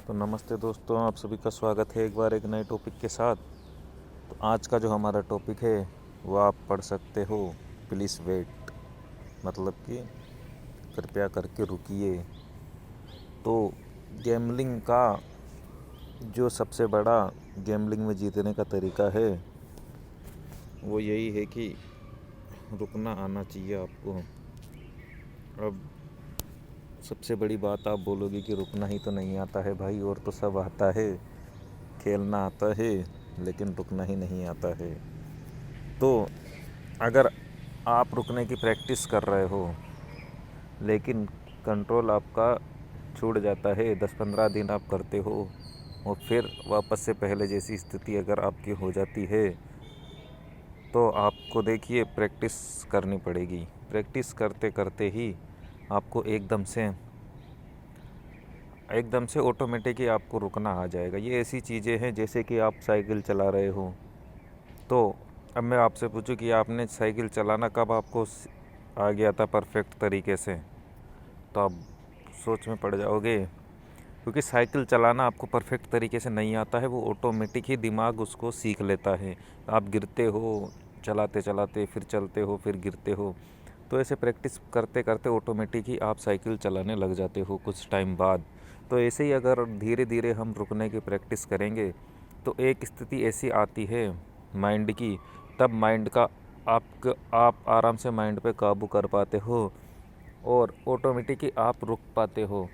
तो नमस्ते दोस्तों, आप सभी का स्वागत है एक बार एक नए टॉपिक के साथ। तो आज का जो हमारा टॉपिक है वो आप पढ़ सकते हो, प्लीज़ वेट, मतलब कि कृपया करके रुकिए। तो गैम्बलिंग का जो सबसे बड़ा गैम्बलिंग में जीतने का तरीका है वो यही है कि रुकना आना चाहिए आपको। अब सबसे बड़ी बात आप बोलोगे कि रुकना ही तो नहीं आता है भाई, और तो सब आता है, खेलना आता है लेकिन रुकना ही नहीं आता है। तो अगर आप रुकने की प्रैक्टिस कर रहे हो लेकिन कंट्रोल आपका छूट जाता है, 10-15 दिन आप करते हो और फिर वापस से पहले जैसी स्थिति अगर आपकी हो जाती है तो आपको देखिए प्रैक्टिस करनी पड़ेगी। प्रैक्टिस करते करते ही आपको एकदम से ऑटोमेटिक ही आपको रुकना आ जाएगा। ये ऐसी चीज़ें हैं जैसे कि आप साइकिल चला रहे हो। तो अब मैं आपसे पूछूं कि आपने साइकिल चलाना कब आपको आ गया था परफेक्ट तरीके से, तो आप सोच में पड़ जाओगे, क्योंकि साइकिल चलाना आपको परफेक्ट तरीके से नहीं आता है, वो ऑटोमेटिक ही दिमाग उसको सीख लेता है। आप गिरते हो चलाते चलाते, फिर चलते हो, फिर गिरते हो, तो ऐसे प्रैक्टिस करते करते ऑटोमेटिक ही आप साइकिल चलाने लग जाते हो कुछ टाइम बाद। तो ऐसे ही अगर धीरे धीरे हम रुकने की प्रैक्टिस करेंगे तो एक स्थिति ऐसी आती है माइंड की, तब माइंड का आप आराम से माइंड पे काबू कर पाते हो और ऑटोमेटिक ही आप रुक पाते हो।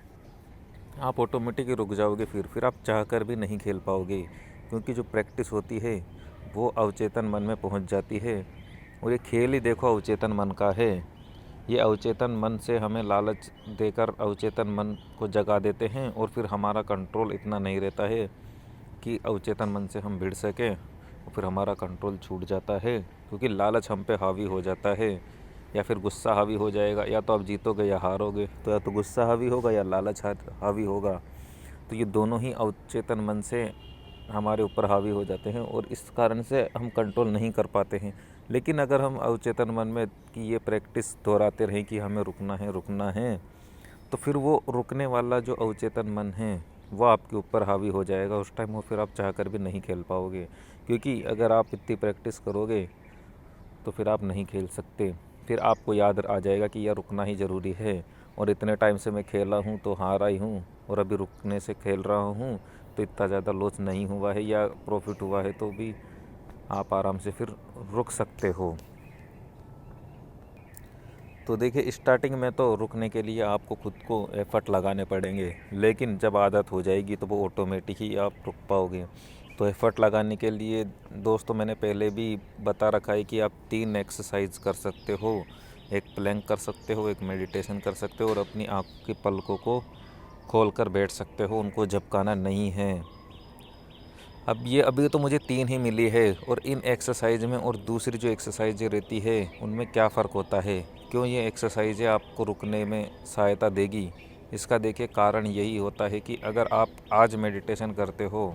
आप ऑटोमेटिक ही रुक जाओगे, फिर आप चाहकर भी नहीं खेल पाओगे, क्योंकि जो प्रैक्टिस होती है वो अवचेतन मन में पहुंच जाती है। और ये खेल ही देखो अवचेतन मन का है। ये अवचेतन मन से हमें लालच देकर अवचेतन मन को जगा देते हैं और फिर हमारा कंट्रोल इतना नहीं रहता है कि अवचेतन मन से हम भिड़ सकें, और फिर हमारा कंट्रोल छूट जाता है, क्योंकि लालच हम पे हावी हो जाता है या फिर गुस्सा हावी हो जाएगा। या तो आप जीतोगे या हारोगे, तो या तो गुस्सा हावी होगा या लालच हावी होगा। तो ये दोनों ही अवचेतन मन से हमारे ऊपर हावी हो जाते हैं और इस कारण से हम कंट्रोल नहीं कर पाते हैं। लेकिन अगर हम अवचेतन मन में कि ये प्रैक्टिस दोहराते रहें कि हमें रुकना है, तो फिर वो रुकने वाला जो अवचेतन मन है वो आपके ऊपर हावी हो जाएगा। उस टाइम वो फिर आप चाहकर भी नहीं खेल पाओगे, क्योंकि अगर आप इतनी प्रैक्टिस करोगे तो फिर आप नहीं खेल सकते। फिर आपको याद आ जाएगा कि यार रुकना ही ज़रूरी है, और इतने टाइम से मैं खेला हूँ तो हारा ही हूँ, और अभी रुकने से खेल रहा हूँ तो इतना ज़्यादा लॉस नहीं हुआ है या प्रॉफिट हुआ है, तो भी आप आराम से फिर रुक सकते हो। तो देखिए स्टार्टिंग में तो रुकने के लिए आपको खुद को एफ़र्ट लगाने पड़ेंगे, लेकिन जब आदत हो जाएगी तो वो ऑटोमेटिक ही आप रुक पाओगे। तो एफ़र्ट लगाने के लिए दोस्तों मैंने पहले भी बता रखा है कि आप 3 एक्सरसाइज कर सकते हो। एक प्लैंक कर सकते हो, एक मेडिटेशन कर सकते हो, और अपनी आँख की पलकों को खोल कर बैठ सकते हो, उनको झपकाना नहीं है। अब ये अभी तो मुझे 3 ही मिली है, और इन एक्सरसाइज में और दूसरी जो एक्सरसाइज रहती है उनमें क्या फ़र्क होता है, क्यों ये एक्सरसाइजें आपको रुकने में सहायता देगी। इसका देखिए कारण यही होता है कि अगर आप आज मेडिटेशन करते हो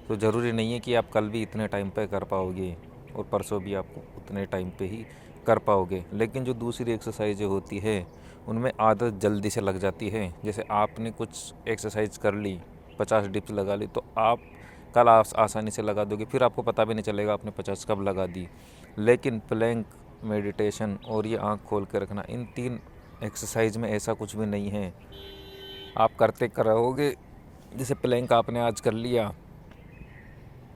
तो ज़रूरी नहीं है कि आप कल भी इतने टाइम पे कर पाओगे और परसों भी आप उतने टाइम पे ही कर पाओगे। लेकिन जो दूसरी एक्सरसाइजें होती है उनमें आदत जल्दी से लग जाती है। जैसे आपने कुछ एक्सरसाइज कर ली, 50 डिप्स लगा ली, तो आप कल आसानी से लगा दोगे, फिर आपको पता भी नहीं चलेगा आपने 50 कब लगा दी। लेकिन प्लैंक, मेडिटेशन और ये आँख खोल के रखना, इन 3 एक्सरसाइज में ऐसा कुछ भी नहीं है। आप करते कर रहोगे, जैसे प्लैंक आपने आज कर लिया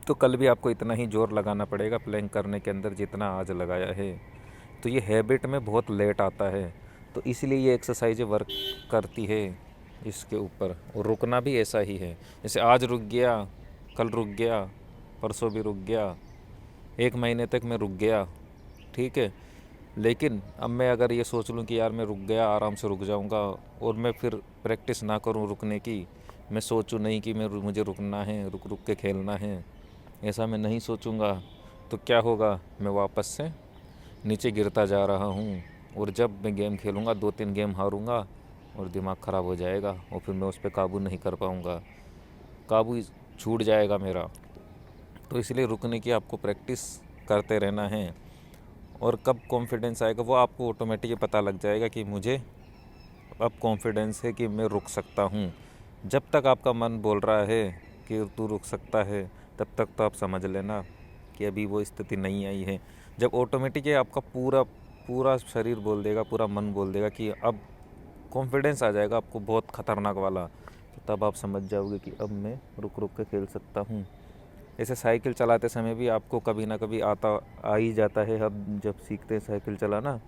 तो कल भी आपको इतना ही जोर लगाना पड़ेगा प्लैंक करने के अंदर जितना आज लगाया है। तो ये हैबिट में बहुत लेट आता है, तो इसलिए ये एक्सरसाइजें वर्क करती है इसके ऊपर। और रुकना भी ऐसा ही है, जैसे आज रुक गया, कल रुक गया, परसों भी रुक गया, 1 महीने तक मैं रुक गया, ठीक है। लेकिन अब मैं अगर ये सोच लूँ कि यार मैं रुक गया, आराम से रुक जाऊँगा, और मैं फिर प्रैक्टिस ना करूँ रुकने की, मैं सोचूँ नहीं कि मुझे रुकना है, रुक रुक के खेलना है, ऐसा मैं नहीं सोचूँगा, तो क्या होगा, मैं वापस से नीचे गिरता जा रहा हूँ। और जब मैं गेम खेलूँगा 2-3 गेम हारूँगा और दिमाग ख़राब हो जाएगा, और फिर मैं उस पर काबू नहीं कर पाऊँगा, काबू छूट जाएगा मेरा। तो इसलिए रुकने की आपको प्रैक्टिस करते रहना है, और कब कॉन्फिडेंस आएगा वो आपको ऑटोमेटिक पता लग जाएगा कि मुझे अब कॉन्फिडेंस है कि मैं रुक सकता हूँ। जब तक आपका मन बोल रहा है कि तू रुक सकता है, तब तक तो आप समझ लेना कि अभी वो स्थिति नहीं आई है। जब ऑटोमेटिक है आपका पूरा पूरा शरीर बोल देगा, पूरा मन बोल देगा कि अब कॉन्फिडेंस आ जाएगा आपको बहुत ख़तरनाक वाला, तो तब आप समझ जाओगे कि अब मैं रुक रुक के खेल सकता हूँ। ऐसे साइकिल चलाते समय भी आपको कभी ना कभी आ ही जाता है। अब जब सीखते हैं साइकिल चलाना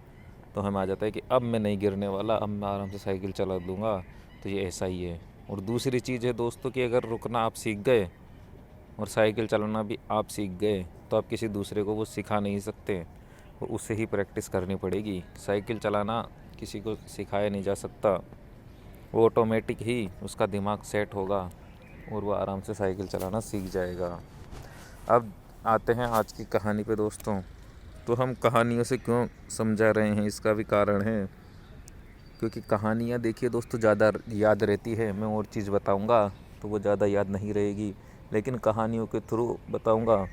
तो हमें आ जाता है कि अब मैं नहीं गिरने वाला, अब मैं आराम से साइकिल चला दूँगा। तो ये ऐसा ही है। और दूसरी चीज़ है दोस्तों कि अगर रुकना आप सीख गए और साइकिल चलाना भी आप सीख गए तो आप किसी दूसरे को वो सिखा नहीं सकते, वो उससे ही प्रैक्टिस करनी पड़ेगी। साइकिल चलाना किसी को सिखाया नहीं जा सकता, वो ऑटोमेटिक ही उसका दिमाग सेट होगा और वो आराम से साइकिल चलाना सीख जाएगा। अब आते हैं आज की कहानी पे दोस्तों। तो हम कहानियों से क्यों समझा रहे हैं, इसका भी कारण है, क्योंकि कहानियाँ देखिए दोस्तों ज़्यादा याद रहती है। मैं और चीज़ बताऊँगा तो वो ज़्यादा याद नहीं रहेगी, लेकिन कहानियों के थ्रू बताऊँगा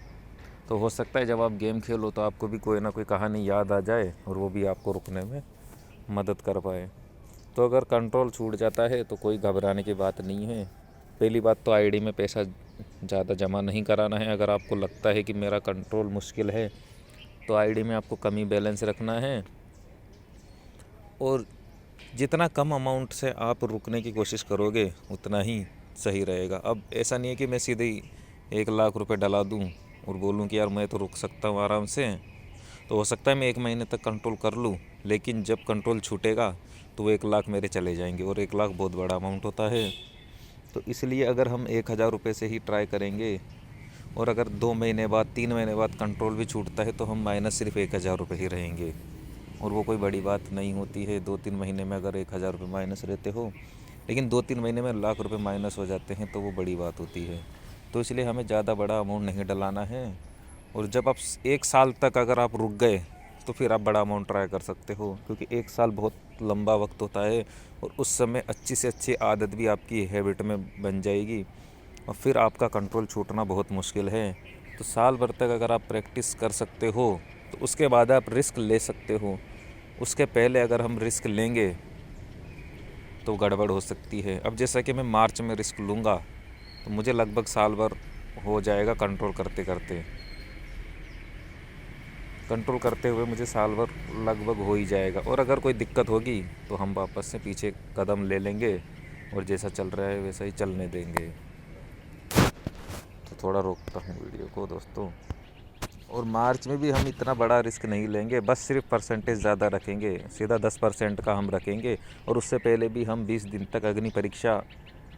तो हो सकता है जब आप गेम खेलो तो आपको भी कोई ना कोई कहानी याद आ जाए और वो भी आपको रुकने में मदद कर पाए। तो अगर कंट्रोल छूट जाता है तो कोई घबराने की बात नहीं है। पहली बात तो आईडी में पैसा ज़्यादा जमा नहीं कराना है। अगर आपको लगता है कि मेरा कंट्रोल मुश्किल है तो आईडी में आपको कम ही बैलेंस रखना है, और जितना कम अमाउंट से आप रुकने की कोशिश करोगे उतना ही सही रहेगा। अब ऐसा नहीं है कि मैं सीधे ही 1 लाख रुपए डला दूं और बोलूं कि यार मैं तो रुक सकता हूं आराम से। तो हो सकता है मैं 1 महीने तक कंट्रोल कर लूं, लेकिन जब कंट्रोल छूटेगा तो वो 1 लाख मेरे चले जाएंगे, और 1 लाख बहुत बड़ा अमाउंट होता है। तो इसलिए अगर हम 1,000 रुपये से ही ट्राई करेंगे और अगर 2 महीने बाद 3 महीने बाद कंट्रोल भी छूटता है तो हम माइनस सिर्फ 1,000 रुपये ही रहेंगे, और वो कोई बड़ी बात नहीं होती है। 2-3 महीने में अगर 1,000 रुपये माइनस रहते हो, लेकिन 2-3 महीने में लाख रुपये माइनस हो जाते हैं तो वो बड़ी बात होती है। तो इसलिए हमें ज़्यादा बड़ा अमाउंट नहीं डलाना है। और जब आप 1 साल तक अगर आप रुक गए तो फिर आप बड़ा अमाउंट ट्राई कर सकते हो, क्योंकि 1 साल बहुत लंबा वक्त होता है और उस समय अच्छी से अच्छी आदत भी आपकी हैबिट में बन जाएगी और फिर आपका कंट्रोल छूटना बहुत मुश्किल है। तो साल भर तक अगर आप प्रैक्टिस कर सकते हो तो उसके बाद आप रिस्क ले सकते हो। उसके पहले अगर हम रिस्क लेंगे तो गड़बड़ हो सकती है। अब जैसा कि मैं मार्च में रिस्क लूँगा तो मुझे लगभग साल भर हो जाएगा कंट्रोल करते हुए मुझे साल भर लगभग हो ही जाएगा। और अगर कोई दिक्कत होगी तो हम वापस से पीछे कदम ले लेंगे और जैसा चल रहा है वैसा ही चलने देंगे। तो थोड़ा रोकता हूँ वीडियो को दोस्तों। और मार्च में भी हम इतना बड़ा रिस्क नहीं लेंगे, बस सिर्फ परसेंटेज ज़्यादा रखेंगे, सीधा 10% का हम रखेंगे। और उससे पहले भी हम 20 दिन तक अग्नि परीक्षा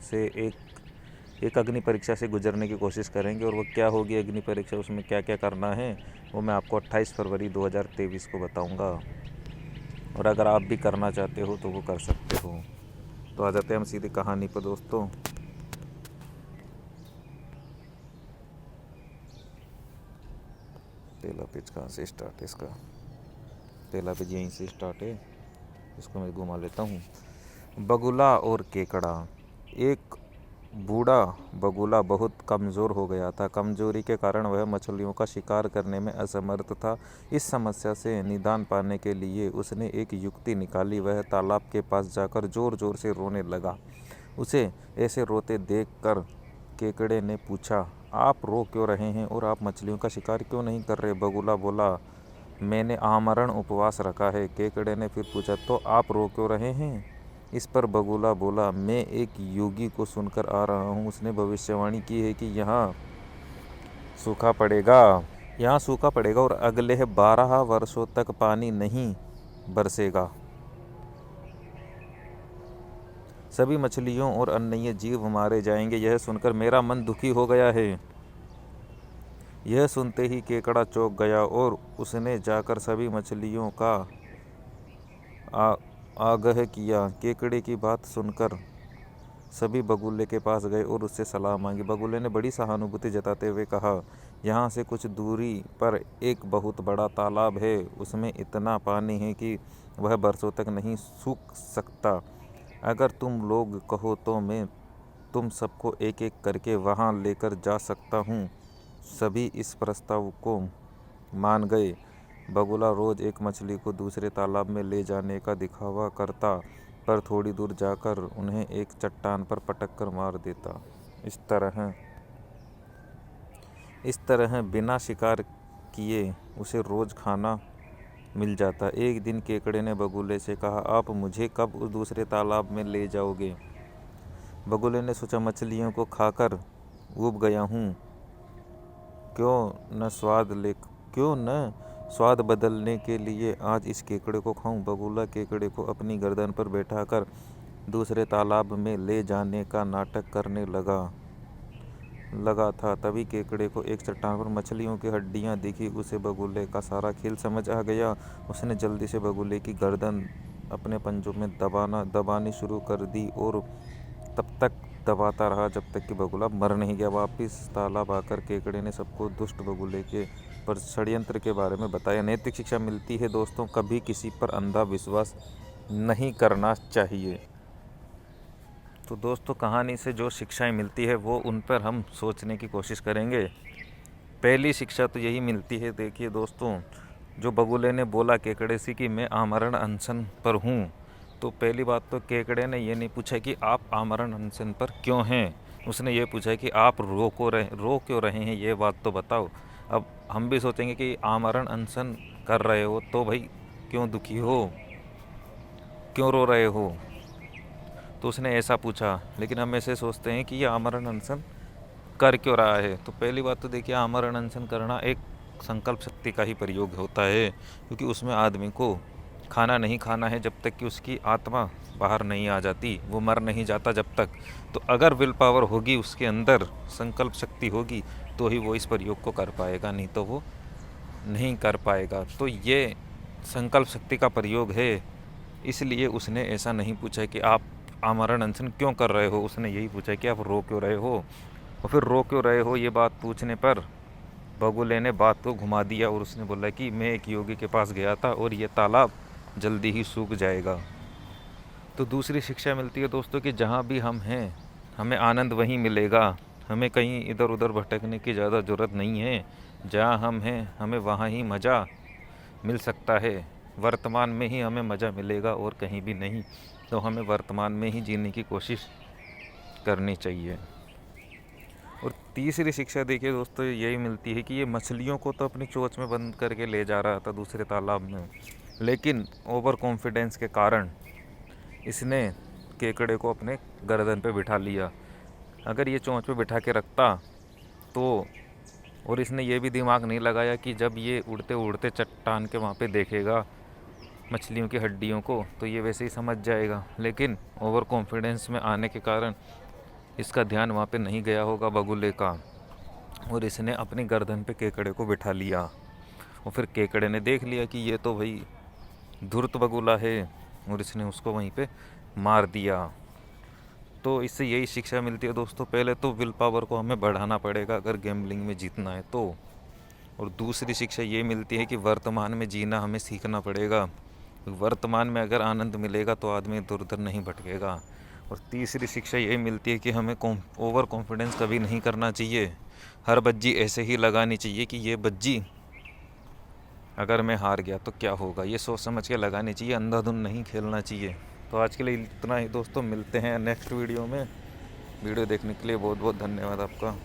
से एक अग्नि परीक्षा से गुजरने की कोशिश करेंगे। और वो क्या होगी अग्नि परीक्षा, उसमें क्या क्या करना है वो मैं आपको 28 फरवरी 2023 को बताऊंगा। और अगर आप भी करना चाहते हो तो वो कर सकते हो। तो आ जाते हैं हम सीधी कहानी पर दोस्तों। पहला पेज कहाँ से स्टार्ट है इसका? पहला पेज यहीं से स्टार्ट है, इसको मैं घुमा लेता हूँ। बगुला और केकड़ा। एक बूढ़ा बगुला बहुत कमज़ोर हो गया था। कमजोरी के कारण वह मछलियों का शिकार करने में असमर्थ था। इस समस्या से निदान पाने के लिए उसने एक युक्ति निकाली। वह तालाब के पास जाकर ज़ोर ज़ोर से रोने लगा। उसे ऐसे रोते देखकर केकड़े ने पूछा, आप रो क्यों रहे हैं और आप मछलियों का शिकार क्यों नहीं कर रहे? बगुला बोला, मैंने आमरण उपवास रखा है। केकड़े ने फिर पूछा, तो आप रो क्यों रहे हैं? इस पर बगुला बोला, मैं एक योगी को सुनकर आ रहा हूँ। उसने भविष्यवाणी की है कि सूखा पड़ेगा यहाँ सूखा पड़ेगा और अगले 12 वर्षों तक पानी नहीं बरसेगा। सभी मछलियों और अन्य जीव मारे जाएंगे। यह सुनकर मेरा मन दुखी हो गया है। यह सुनते ही केकड़ा चौंक गया और उसने जाकर सभी मछलियों का आगाह किया। केकड़े की बात सुनकर सभी बगुले के पास गए और उससे सलाह मांगी। बगुले ने बड़ी सहानुभूति जताते हुए कहा, यहाँ से कुछ दूरी पर एक बहुत बड़ा तालाब है। उसमें इतना पानी है कि वह बरसों तक नहीं सूख सकता। अगर तुम लोग कहो तो मैं तुम सबको एक एक करके वहाँ लेकर जा सकता हूँ। सभी इस प्रस्ताव को मान गए। बगुला रोज एक मछली को दूसरे तालाब में ले जाने का दिखावा करता। पर थोड़ी दूर जाकर उन्हें एक चट्टान पर पटक कर मार देता। इस तरह बिना शिकार किए उसे रोज़ खाना मिल जाता। एक दिन केकड़े ने बगुले से कहा, आप मुझे कब उस दूसरे तालाब में ले जाओगे? बगुले ने सोचा, मछलियों को खाकर ऊब गया हूँ, क्यों न स्वाद बदलने के लिए आज इस केकड़े को खाऊं। बगुला केकड़े को अपनी गर्दन पर बैठाकर दूसरे तालाब में ले जाने का नाटक करने लगा था। तभी केकड़े को एक चट्टान पर मछलियों की हड्डियां दिखी। उसे बगुले का सारा खेल समझ आ गया। उसने जल्दी से बगुले की गर्दन अपने पंजों में दबानी शुरू कर दी और तब तक दबाता रहा जब तक कि बगुला मर नहीं गया। वापिस तालाब आकर केकड़े ने सबको दुष्ट बगुले के पर षड्यंत्र के बारे में बताया। नैतिक शिक्षा मिलती है दोस्तों, कभी किसी पर अंधा विश्वास नहीं करना चाहिए। तो दोस्तों, कहानी से जो शिक्षाएं मिलती है वो उन पर हम सोचने की कोशिश करेंगे। पहली शिक्षा तो यही मिलती है, देखिए दोस्तों, जो बगुले ने बोला केकड़े से कि मैं आमरण अनशन पर हूँ, तो पहली बात तो केकड़े ने ये नहीं पूछा कि आप आमरण अनशन पर क्यों हैं। उसने ये पूछा कि आप रो क्यों रहे हैं, ये बात तो बताओ। अब हम भी सोचेंगे कि आमरण अनशन कर रहे हो तो भाई क्यों दुखी हो, क्यों रो रहे हो। तो उसने ऐसा पूछा, लेकिन हम ऐसे सोचते हैं कि ये आमरण अनशन कर क्यों रहा है। तो पहली बात तो देखिए, आमरण अनशन करना एक संकल्प शक्ति का ही प्रयोग होता है, क्योंकि उसमें आदमी को खाना नहीं खाना है जब तक कि उसकी आत्मा बाहर नहीं आ जाती, वो मर नहीं जाता जब तक। तो अगर विल पावर होगी, उसके अंदर संकल्प शक्ति होगी, तो ही वो इस प्रयोग को कर पाएगा, नहीं तो वो नहीं कर पाएगा। तो ये संकल्प शक्ति का प्रयोग है, इसलिए उसने ऐसा नहीं पूछा कि आप आमरण अनशन क्यों कर रहे हो। उसने यही पूछा कि आप रो क्यों रहे हो। और फिर रो क्यों रहे हो ये बात पूछने पर बगुले ने बात को घुमा दिया और उसने बोला कि मैं एक योगी के पास गया था और ये तालाब जल्दी ही सूख जाएगा। तो दूसरी शिक्षा मिलती है दोस्तों कि जहाँ भी हम हैं हमें आनंद वहीं मिलेगा। हमें कहीं इधर उधर भटकने की ज़्यादा ज़रूरत नहीं है। जहाँ हम हैं हमें वहाँ ही मज़ा मिल सकता है। वर्तमान में ही हमें मज़ा मिलेगा और कहीं भी नहीं। तो हमें वर्तमान में ही जीने की कोशिश करनी चाहिए। और तीसरी शिक्षा देखिए दोस्तों, यही मिलती है कि ये मछलियों को तो अपनी चोंच में बंद करके ले जा रहा था दूसरे तालाब में, लेकिन ओवर कॉन्फिडेंस के कारण इसने केकड़े को अपने गर्दन पे बिठा लिया। अगर ये चोंच पे बिठा के रखता तो, और इसने ये भी दिमाग नहीं लगाया कि जब ये उड़ते उड़ते चट्टान के वहाँ पे देखेगा मछलियों की हड्डियों को तो ये वैसे ही समझ जाएगा, लेकिन ओवर कॉन्फिडेंस में आने के कारण इसका ध्यान वहाँ पे नहीं गया होगा बगुले का, और इसने अपनी गर्दन पे केकड़े को बिठा लिया। और फिर केकड़े ने देख लिया कि ये तो भाई धूर्त बगुला है और इसने उसको वहीं पे मार दिया। तो इससे यही शिक्षा मिलती है दोस्तों, पहले तो विल पावर को हमें बढ़ाना पड़ेगा अगर गैम्बलिंग में जीतना है तो। और दूसरी शिक्षा ये मिलती है कि वर्तमान में जीना हमें सीखना पड़ेगा। वर्तमान में अगर आनंद मिलेगा तो आदमी इधर उधर नहीं भटकेगा। और तीसरी शिक्षा ये मिलती है कि हमें ओवर कॉन्फिडेंस कभी नहीं करना चाहिए। हर बज्जी ऐसे ही लगानी चाहिए कि ये बज्जी अगर मैं हार गया तो क्या होगा, ये सोच समझ के लगानी चाहिए, अंधाधुन नहीं खेलना चाहिए। तो आज के लिए इतना ही दोस्तों, मिलते हैं नेक्स्ट वीडियो में। वीडियो देखने के लिए बहुत बहुत धन्यवाद आपका।